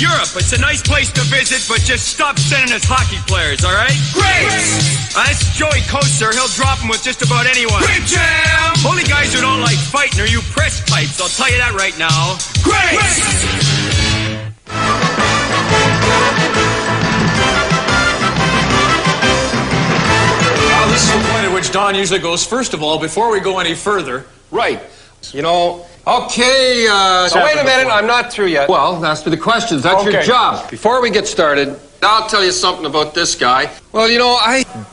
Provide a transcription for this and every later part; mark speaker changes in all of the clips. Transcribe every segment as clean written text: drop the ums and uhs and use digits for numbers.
Speaker 1: Europe. It's a nice place to visit, but just stop sending us hockey players, all right?
Speaker 2: Great!
Speaker 1: That's Joey Koster. He'll drop them with just about anyone.
Speaker 2: Great jam!
Speaker 1: Only guys who don't like fighting are you press types. I'll tell you that right now.
Speaker 2: Great!
Speaker 3: Well, this is the point at which Don usually goes first of all, before we go any further.
Speaker 4: Right. You know, okay, so wait a minute, I'm not through yet. Well, ask me the questions. That's your job. Before we get started, I'll tell you something about this guy. Well, you know,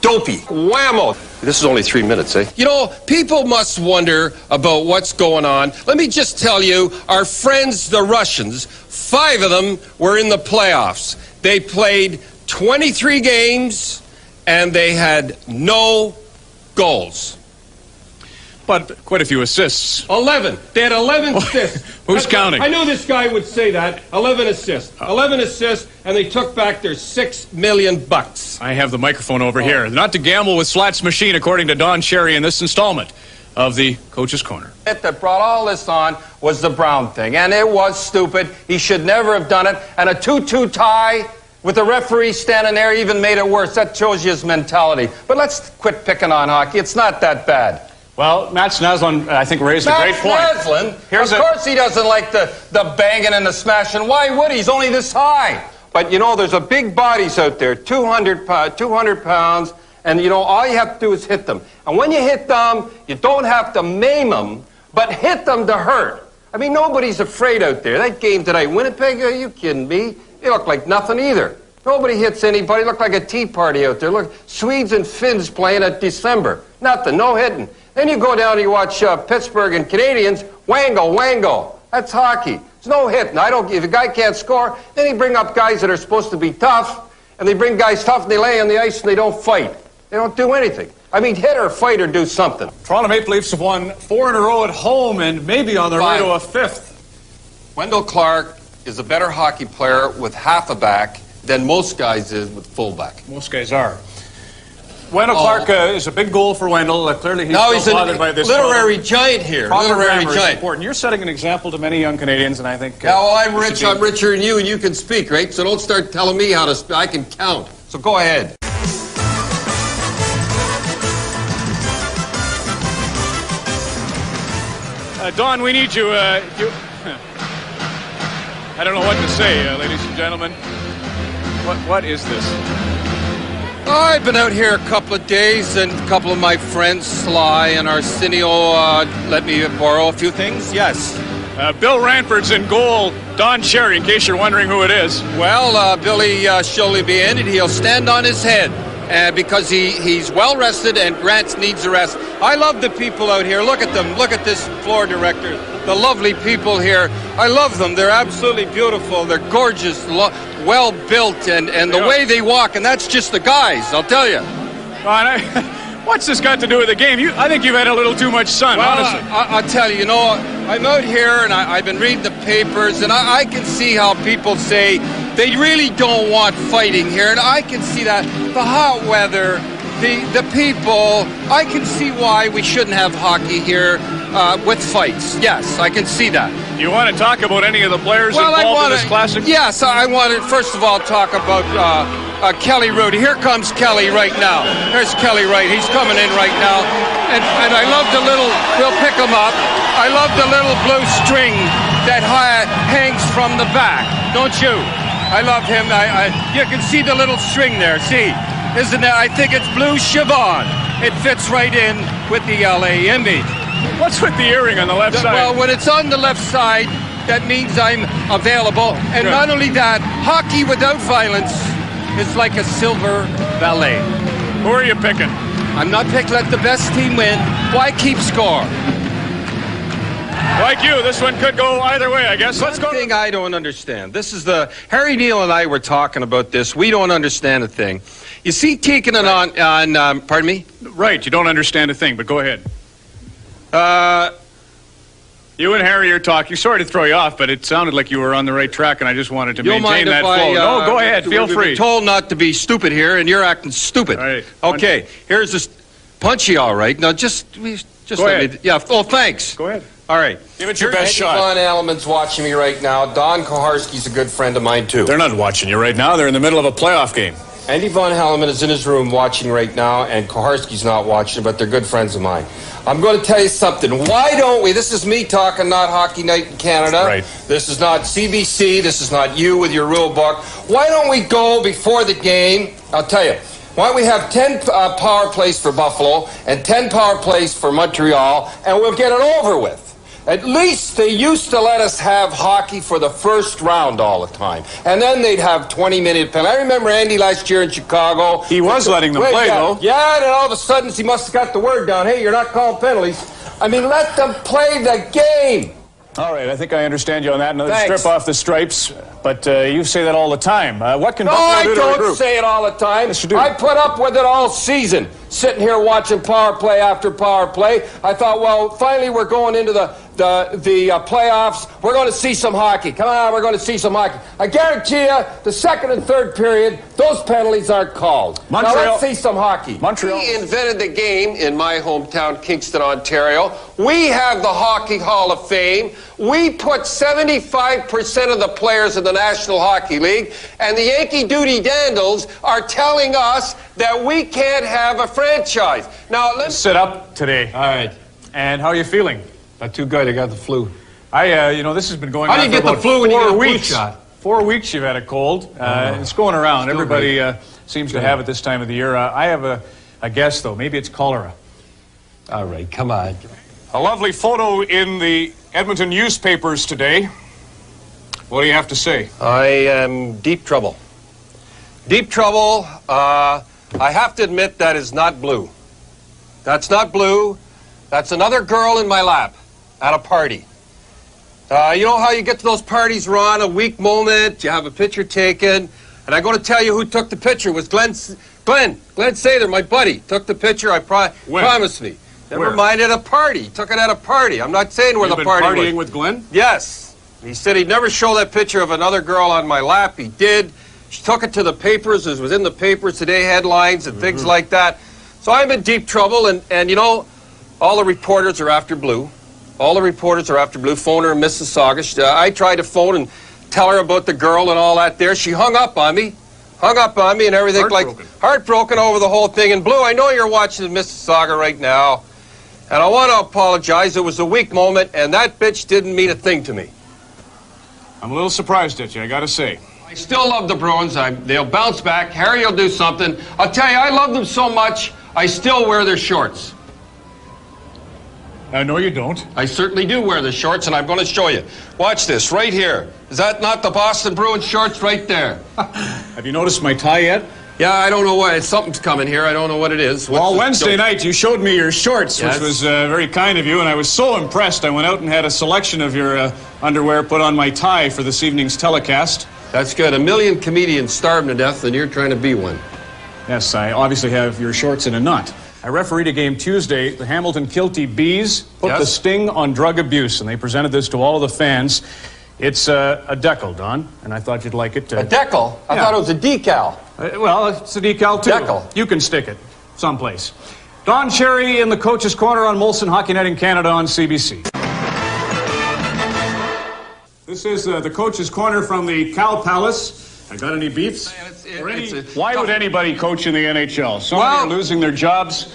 Speaker 4: dopey. Whammo. This is only 3 minutes, eh? You know, people must wonder about what's going on. Let me just tell you, our friends, the Russians, 5 of them were in the playoffs. They played 23 games, and they had no goals.
Speaker 3: But quite a few assists.
Speaker 4: 11. They had 11 assists.
Speaker 3: Who's counting?
Speaker 4: I knew this guy would say that. 11 assists. 11 assists, and they took back their $6 million.
Speaker 3: I have the microphone over here. Not to gamble with Slats Machine, according to Don Cherry in this installment of the Coach's Corner.
Speaker 4: That brought all this on was the Brown thing, and it was stupid. He should never have done it. And a 2-2 tie with the referee standing there even made it worse. That shows you his mentality. But let's quit picking on hockey. It's not that bad.
Speaker 3: Well, Matt Snaslin, I think, raised a great point.
Speaker 4: Snaslin? Of course he doesn't like the banging and the smashing. Why would he? He's only this high. But, you know, there's a big bodies out there, 200 pounds, and, you know, all you have to do is hit them. And when you hit them, you don't have to maim them, but hit them to hurt. I mean, nobody's afraid out there. That game tonight, Winnipeg, are you kidding me? They look like nothing either. Nobody hits anybody. Look like a tea party out there. Look, Swedes and Finns playing at December. Nothing, no hitting. Then you go down and you watch Pittsburgh and Canadians, wango. That's hockey. There's no hitting. If a guy can't score, then they bring up guys that are supposed to be tough, and they bring guys tough and they lay on the ice and they don't fight. They don't do anything. I mean, hit or fight or do something.
Speaker 3: Toronto Maple Leafs have won 4 in a row at home and maybe on their way to a 5th.
Speaker 4: Wendell Clark is a better hockey player with half a back than most guys is with fullback.
Speaker 3: Most guys are. Wendell Clark is a big goal for Wendell. Clearly he's bothered by this
Speaker 4: literary giant here. Literary giant.
Speaker 3: Important. You're setting an example to many young Canadians, and I think...
Speaker 4: Yeah, well, I'm rich. I'm richer than you, and you can speak, right? So don't start telling me how to speak. I can count. So go ahead.
Speaker 3: Don, we need you. I don't know what to say, ladies and gentlemen. What is this?
Speaker 4: I've been out here a couple of days, and a couple of my friends, Sly and Arsenio, let me borrow a few things. Yes.
Speaker 3: Bill Ranford's in goal. Don Cherry, in case you're wondering who it is.
Speaker 4: Well, Billy surely be in it. He'll stand on his head because he's well rested, and Grant needs a rest. I love the people out here. Look at them. Look at this floor director. The lovely people here. I love them. They're absolutely beautiful. They're gorgeous, well built, and the way they walk, and that's just the guys, I'll tell you.
Speaker 3: What's this got to do with the game? I think you've had a little too much sun, honestly.
Speaker 4: I'll tell you, I'm out here, and I've been reading the papers, and I can see how people say they really don't want fighting here, and I can see that. The hot weather, the people, I can see why we shouldn't have hockey here with fights. Yes, I can see that.
Speaker 3: You want to talk about any of the players involved in this classic?
Speaker 4: Yes, I want to first of all talk about Kelly Rudy. Here comes Kelly right now. There's Kelly He's coming in right now. And I love the little, we'll pick him up. I love the little blue string that hangs from the back. Don't you? I love him. You can see the little string there. See? Isn't it? I think it's blue chiffon. It fits right in with the LA image.
Speaker 3: What's with the earring on the left side?
Speaker 4: Well, when it's on the left side, that means I'm available. And not only that, hockey without violence is like a silver ballet.
Speaker 3: Who are you picking?
Speaker 4: I'm not picking. Let the best team win. Why keep score?
Speaker 3: Like you, this one could go either way, I guess. Let's go.
Speaker 4: One thing I don't understand. This is Harry Neal and I were talking about this. We don't understand a thing. You see, taking it on pardon me?
Speaker 3: Right, you don't understand a thing, but go ahead. You and Harry are talking. Sorry to throw you off, but it sounded like you were on the right track, and I just wanted to maintain that flow. No, go ahead. Feel free.
Speaker 4: We're told not to be stupid here, and you're acting stupid.
Speaker 3: All right.
Speaker 4: Okay, here's this punchy, all right. Now, just
Speaker 3: go ahead.
Speaker 4: Yeah, oh, thanks.
Speaker 3: Go ahead.
Speaker 4: All right.
Speaker 3: Give it your best shot.
Speaker 4: Von Allen's watching me right now. Don Koharski's a good friend of mine, too.
Speaker 3: They're not watching you right now. They're in the middle of a playoff game.
Speaker 4: Andy Von Helleman is in his room watching right now, and Koharski's not watching, but they're good friends of mine. I'm going to tell you something. Why don't we, this is me talking, not Hockey Night in Canada.
Speaker 3: Right.
Speaker 4: This is not CBC. This is not you with your rule book. Why don't we go before the game? I'll tell you. Why don't we have 10 power plays for Buffalo and 10 power plays for Montreal, and we'll get it over with. At least they used to let us have hockey for the first round all the time. And then they'd have 20-minute penalties. I remember Andy last year in Chicago.
Speaker 3: He was letting them play, though.
Speaker 4: Yeah, and then all of a sudden he must have got the word down. Hey, you're not calling penalties. I mean, let them play the game.
Speaker 3: All right, I think I understand you on that. Another
Speaker 4: Thanks.
Speaker 3: strip off the stripes, but you say that all the time. What can
Speaker 4: No,
Speaker 3: Buffalo
Speaker 4: I
Speaker 3: do to
Speaker 4: don't
Speaker 3: regroup?
Speaker 4: say it all the time.
Speaker 3: Yes, you do.
Speaker 4: I put up with it all season, sitting here watching power play after power play. I thought, well, finally we're going into the playoffs. We're going to see some hockey. Come on, we're going to see some hockey. I guarantee you, the second and third period, those penalties aren't called.
Speaker 3: Montreal.
Speaker 4: Now let's see some hockey.
Speaker 3: Montreal.
Speaker 4: We invented the game in my hometown, Kingston, Ontario. We have the Hockey Hall of Fame. We put 75% of the players in the National Hockey League, and the Yankee Doodle Dandles are telling us that we can't have a franchise. Now, let's
Speaker 3: Sit up today.
Speaker 4: All right.
Speaker 3: And how are you feeling?
Speaker 4: Not too good. I got the flu.
Speaker 3: This has been going on
Speaker 4: How do you
Speaker 3: for
Speaker 4: get the
Speaker 3: about
Speaker 4: flu when you
Speaker 3: 4
Speaker 4: get a flu
Speaker 3: weeks.
Speaker 4: shot?
Speaker 3: 4 weeks you've had a cold. It's going around.
Speaker 4: Still
Speaker 3: Everybody
Speaker 4: great.
Speaker 3: seems to have it this time of the year. I have a guess, though. Maybe it's cholera.
Speaker 4: All right, come on.
Speaker 3: A lovely photo in the Edmonton newspapers today. What do you have to say?
Speaker 4: I am deep trouble. Deep trouble. I have to admit that is not blue. That's not blue. That's another girl in my lap at a party. You know how you get to those parties, Ron? A weak moment, you have a picture taken, and I'm going to tell you who took the picture. It was Glenn Sather, my buddy, took the picture. Promised me. Never
Speaker 3: Where?
Speaker 4: mind, at a party. He took it at a party. I'm not saying where
Speaker 3: You've
Speaker 4: the
Speaker 3: been
Speaker 4: party
Speaker 3: partying
Speaker 4: was.
Speaker 3: with Glenn?
Speaker 4: Yes. He said he'd never show that picture of another girl on my lap. He did. She took it to the papers. It was in the papers today, headlines and things like that. So I'm in deep trouble, and you know, all the reporters are after Blue. All the reporters are after Blue. Phone her in Mississauga. I tried to phone and tell her about the girl and all that there. She hung up on me. And everything. Heartbroken over the whole thing. And Blue, I know you're watching in Mississauga right now. And I want to apologize. It was a weak moment, and that bitch didn't mean a thing to me.
Speaker 3: I'm a little surprised at you, I gotta say.
Speaker 4: I still love the Bruins. They'll bounce back. Harry will do something. I'll tell you, I love them so much, I still wear their shorts.
Speaker 3: No, you don't.
Speaker 4: I certainly do wear the shorts, and I'm going to show you. Watch this, right here. Is that not the Boston Bruins shorts right there?
Speaker 3: Have you noticed my tie yet?
Speaker 4: Yeah, I don't know what. Something's coming here. I don't know what it is.
Speaker 3: Well, Wednesday night you showed me your shorts,
Speaker 4: Yes.
Speaker 3: which was very kind of you, and I was so impressed. I went out and had a selection of your underwear put on my tie for this evening's telecast.
Speaker 4: That's good. A million comedians starving to death, and you're trying to be one.
Speaker 3: Yes, I obviously have your shorts in a knot. I refereed a game Tuesday. The Hamilton Kilty Bees put
Speaker 4: Yes.
Speaker 3: the sting on drug abuse, and they presented this to all of the fans. It's a decal, Don, and I thought you'd like it.
Speaker 4: A decal? I
Speaker 3: Yeah.
Speaker 4: thought it was a decal.
Speaker 3: Well, it's a decal, too.
Speaker 4: Decal.
Speaker 3: You can stick it someplace. Don Cherry in the Coach's Corner on Molson Hockey Night in Canada on CBC. This is the Coach's Corner from the Cow Palace. I got any beefs? Why would anybody coach in the NHL? So many are losing their jobs.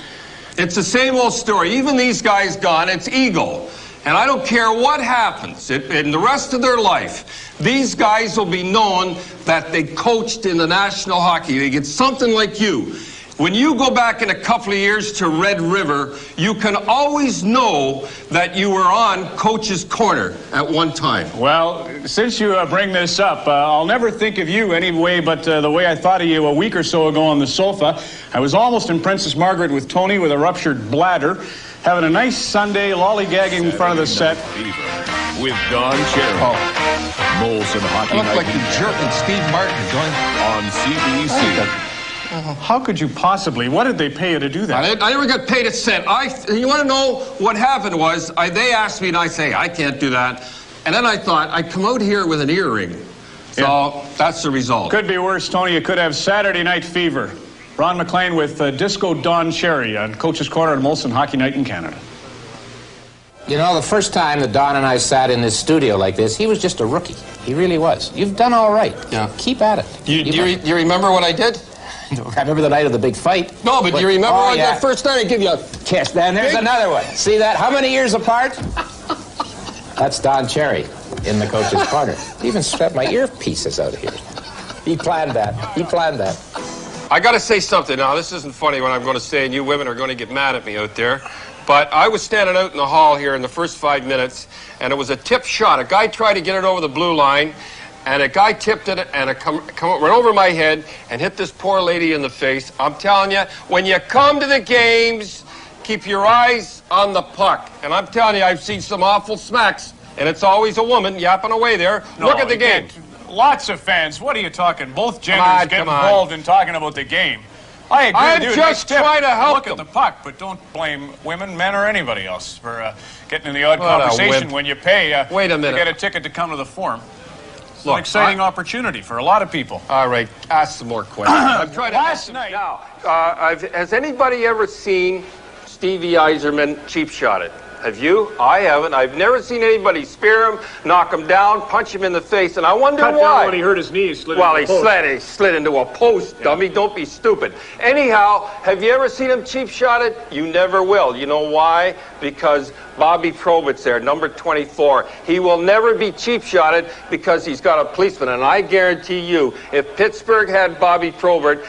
Speaker 4: It's the same old story. Even these guys gone, it's ego. And I don't care what happens in the rest of their life. These guys will be known that they coached in the National Hockey League. It's something like you. When you go back in a couple of years to Red River, you can always know that you were on Coach's Corner at one time.
Speaker 3: Well, since you bring this up, I'll never think of you anyway but the way I thought of you a week or so ago on the sofa. I was almost in Princess Margaret with Tony with a ruptured bladder, having a nice Sunday lollygagging in front of the set.
Speaker 2: Fever with Don Cherry. Molson Hockey
Speaker 5: I look
Speaker 2: Night
Speaker 5: like the jerk and Steve Martin going
Speaker 2: on CBC.
Speaker 3: How could you possibly? What did they pay you to do that?
Speaker 4: I never got paid a cent. You want to know what happened was, they asked me, and I say, I can't do that. And then I thought, I'd come out here with an earring. So that's the result.
Speaker 3: Could be worse, Tony. You could have Saturday Night Fever. Ron McLean with Disco Don Cherry on Coach's Corner on Molson Hockey Night in Canada.
Speaker 5: You know, the first time that Don and I sat in this studio like this, he was just a rookie. He really was. You've done all right.
Speaker 4: Yeah.
Speaker 5: Keep at it.
Speaker 4: Do you remember what I did?
Speaker 5: I remember the night of the big fight.
Speaker 4: No, but do you remember that first night I give you a
Speaker 5: kiss? Then there's another one. See that? How many years apart? That's Don Cherry in the coach's corner. He even swept my earpieces out of here. He planned that. He planned that.
Speaker 4: I got to say something now. This isn't funny what I'm going to say, and you women are going to get mad at me out there. But I was standing out in the hall here in the first 5 minutes, and it was a tip shot. A guy tried to get it over the blue line, and a guy tipped it, and it went over my head and hit this poor lady in the face. I'm telling you, when you come to the games, keep your eyes on the puck. And I'm telling you, I've seen some awful smacks, and it's always a woman yapping away there.
Speaker 3: No,
Speaker 4: look at the game.
Speaker 3: Lots of fans. What are you talking? Both genders get involved in talking about the game. I agree
Speaker 4: I'm
Speaker 3: with you.
Speaker 4: just trying to help
Speaker 3: Look at the puck, but don't blame women, men, or anybody else for getting in the odd conversation when you pay
Speaker 4: Wait a minute.
Speaker 3: to get a ticket to come to the Forum. It's
Speaker 4: Look,
Speaker 3: an exciting opportunity for a lot of people.
Speaker 4: All right, ask some more questions. I'm trying to
Speaker 3: Last night.
Speaker 4: Now, has anybody ever seen Stevie Yzerman cheap shot it? Have you? I haven't. I've never seen anybody spear him, knock him down, punch him in the face, and I wonder
Speaker 3: Cut
Speaker 4: why.
Speaker 3: down when he hurt his knee, he slid
Speaker 4: Well,
Speaker 3: into the
Speaker 4: he slid into a post, dummy. Don't be stupid. Anyhow, have you ever seen him cheap shot it? You never will. You know why? Because Bobby Probert's there, number 24. He will never be cheap shotted because he's got a policeman. And I guarantee you, if Pittsburgh had Bobby Probert,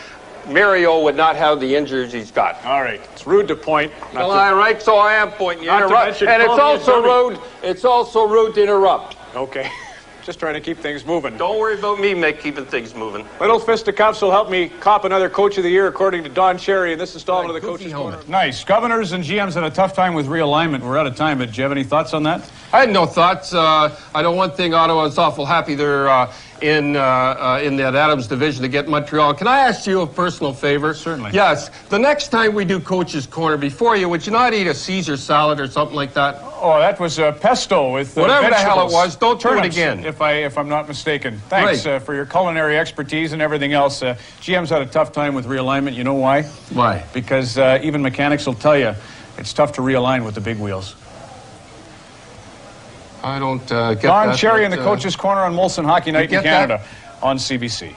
Speaker 4: Mario would not have the injuries he's got.
Speaker 3: All right, it's rude to point.
Speaker 4: Well, all right, so I am pointing. You
Speaker 3: Not to
Speaker 4: interrupt,
Speaker 3: mention
Speaker 4: and it's
Speaker 3: calling you
Speaker 4: also
Speaker 3: dummy.
Speaker 4: rude. It's also rude to interrupt.
Speaker 3: Okay, just trying to keep things moving.
Speaker 4: Don't worry about me, keeping things moving.
Speaker 3: Little fisticuffs will help me cop another Coach of the Year, according to Don Cherry, in this installment of the Coach's Corner. Nice. Governors and GMs had a tough time with realignment. We're out of time, but do you have any thoughts on that?
Speaker 4: I had no thoughts. I know one thing. Ottawa's awful happy they're in that Adams division to get Montreal. Can I ask you a personal favor?
Speaker 3: Certainly.
Speaker 4: Yes. The next time we do Coach's Corner, before you, would you not eat a Caesar salad or something like that?
Speaker 3: Oh, that was pesto with
Speaker 4: whatever the hell it
Speaker 3: vegetables.
Speaker 4: was. Don't
Speaker 3: Turnips,
Speaker 4: do it again.
Speaker 3: if I'm not mistaken. Thanks
Speaker 4: Right.
Speaker 3: For your culinary expertise and everything else. GM's had a tough time with realignment. You know why?
Speaker 4: Why?
Speaker 3: Because even mechanics will tell you it's tough to realign with the big wheels.
Speaker 4: I don't get that.
Speaker 3: Don Cherry in
Speaker 4: but,
Speaker 3: the Coach's Corner on Molson Hockey Night in
Speaker 4: get
Speaker 3: Canada on CBC.